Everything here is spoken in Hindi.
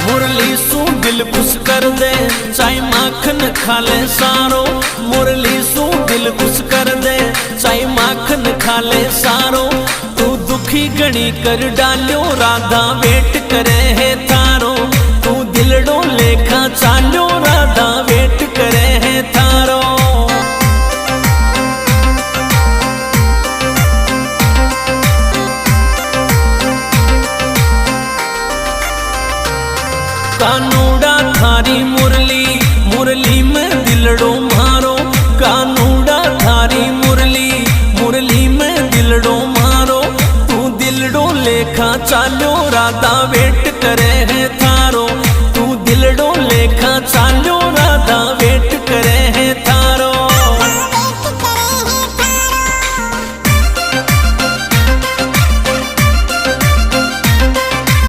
मुरली सू दिल खुश कर दे, चाहे माखन खा ले सारो। मुरली सू दिल खुश कर दे, चाहे माखन खा ले सारो। तू दुखी गणी कर डालो, राधा वेट करे है थारो। तू दिलड़ो लेखा चालो, राधा वेट करे है थारो। कानूड़ा थारी मुरली, मुरली में दिलड़ो मारो। कानूड़ा थारी मुरली, मुरली में दिलड़ो मारो। तू दिलड़ो लेखा चालो, राधा वेट